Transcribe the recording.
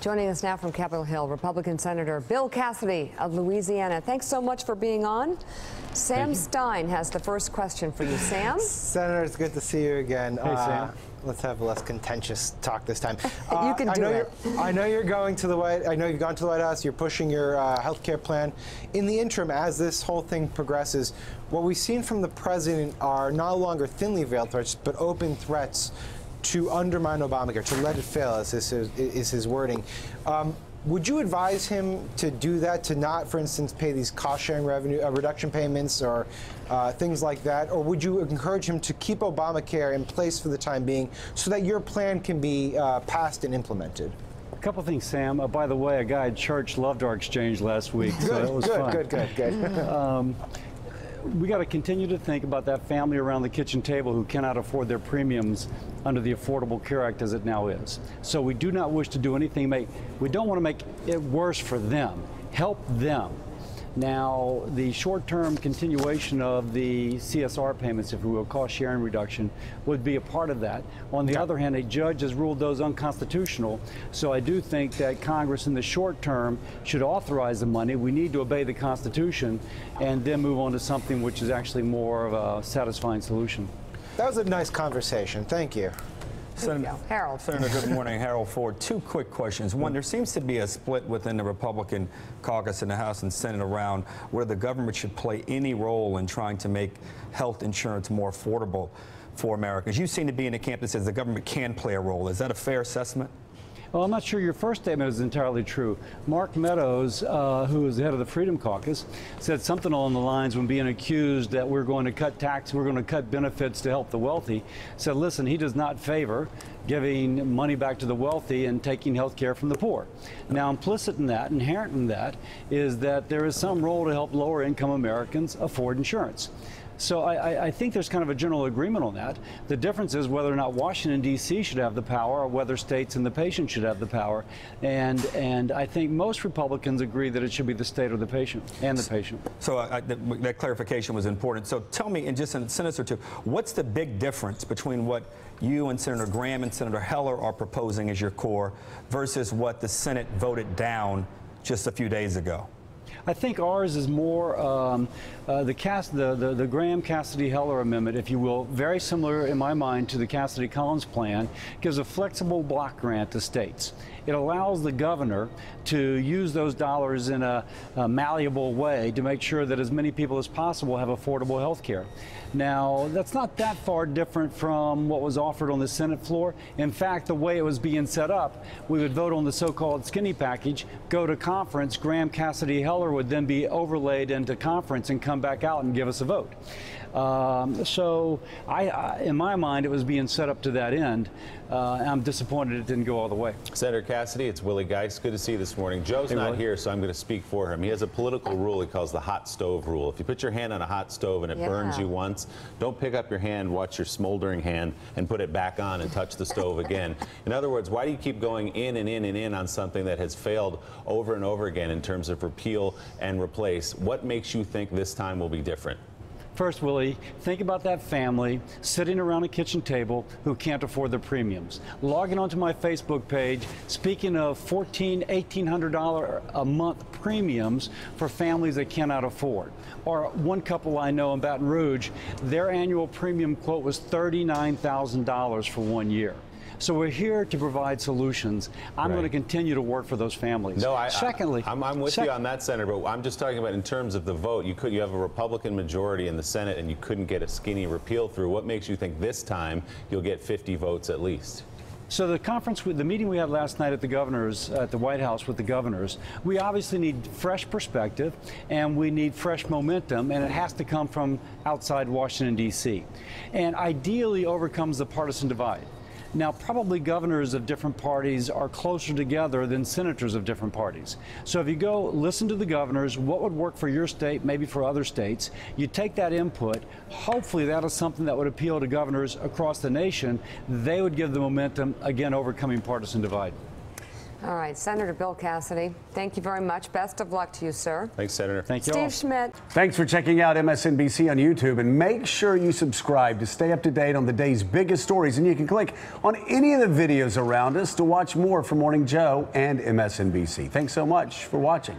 Joining us now from Capitol Hill, Republican Senator Bill Cassidy of Louisiana. Thanks so much for being on. Sam Stein has the first question for you. Sam? Senator, it's good to see you again. Hey, Sam. Let's have a less contentious talk this time. You can do it. I know you're going to the White. I know you've gone to the White House. You're pushing your health care plan. In the interim, as this whole thing progresses, what we've seen from the president are no longer thinly veiled threats, but open threats to undermine Obamacare, to let it fail, as is his wording. Would you advise him to do that, to not, for instance, pay these cost-sharing revenue reduction payments or things like that? Or would you encourage him to keep Obamacare in place for the time being so that your plan can be passed and implemented? A couple things, Sam. By the way, a guy at church loved our exchange last week, so it was fun. Good. We got to continue to think about that family around the kitchen table who cannot afford their premiums under the Affordable Care Act as it now is. So we do not wish to do anything. We don't want to make it worse for them. Help them. Now, the short-term continuation of the CSR payments, if we will, cost sharing reduction, would be a part of that. On the other hand, a judge has ruled those unconstitutional. So I do think that Congress in the short term should authorize the money. We need to obey the Constitution and then move on to something which is actually more of a satisfying solution. That was a nice conversation. Thank you. Harold. Senator, good morning. Harold Ford. Two quick questions. One, there seems to be a split within the Republican caucus in the House and Senate around whether the government should play any role in trying to make health insurance more affordable for Americans. You seem to be in a camp that says the government can play a role. Is that a fair assessment? Well, I'm not sure your first statement is entirely true. Mark Meadows, who is the head of the Freedom Caucus, said something along the lines when being accused that we're going to cut taxes, we're going to cut benefits to help the wealthy, said, listen, he does not favor giving money back to the wealthy and taking health care from the poor. Now, implicit in that, inherent in that, is that there is some role to help lower income Americans afford insurance. So I think there's kind of a general agreement on that. The difference is whether or not Washington, D.C. should have the power or whether states and the patient should have the power. And I think most Republicans agree that it should be the state or the patient and the patient. So that clarification was important. So tell me, in just a sentence or two, what's the big difference between what you and Senator Graham and Senator Heller are proposing as your core versus what the Senate voted down just a few days ago? I think ours is more the Graham Cassidy Heller amendment, if you will, very similar in my mind to the Cassidy Collins plan, gives a flexible block grant to states. It allows the governor to use those dollars in a malleable way to make sure that as many people as possible have affordable health care. Now, that's not that far different from what was offered on the Senate floor. In fact, the way it was being set up, we would vote on the so-called skinny package, go to conference, Graham Cassidy Heller would then be overlaid into conference and come back out and give us a vote. So in my mind, it was being set up to that end. I'm disappointed it didn't go all the way. Senator Cassidy, it's Willie Geist. Good to see you this morning. Joe's not here, so I'm going to speak for him. He has a political rule he calls the hot stove rule. If you put your hand on a hot stove and it burns you once, don't pick up your hand, watch your smoldering hand, and put it back on and touch the stove again. In other words, why do you keep going in and in and in on something that has failed over and over again in terms of repeal and replace? What makes you think this time will be different? First, Willie, think about that family sitting around a kitchen table who can't afford their premiums. Logging onto my Facebook page, speaking of $1,400, $1,800 a month premiums for families that cannot afford. Or one couple I know in Baton Rouge, their annual premium quote was $39,000 for 1 year. So we're here to provide solutions. I'm going to continue to work for those families. No, I'm with you on that, Senator, but I'm just talking about in terms of the vote. You have a Republican majority in the Senate and you couldn't get a skinny repeal through. What makes you think this time you'll get 50 votes at least? So the meeting we had last night at the White House with the governors, we obviously need fresh perspective and we need fresh momentum, and it has to come from outside Washington, D.C. and ideally overcomes the partisan divide. Now, probably governors of different parties are closer together than senators of different parties. So if you go listen to the governors, what would work for your state, maybe for other states, you take that input, hopefully that is something that would appeal to governors across the nation. They would give the momentum, again, overcoming partisan divide. All right, Senator Bill Cassidy, thank you very much. Best of luck to you, sir. Thanks, Senator. Thank you. Steve Schmidt. Thanks for checking out MSNBC on YouTube, and make sure you subscribe to stay up to date on the day's biggest stories. And you can click on any of the videos around us to watch more from Morning Joe and MSNBC. Thanks so much for watching.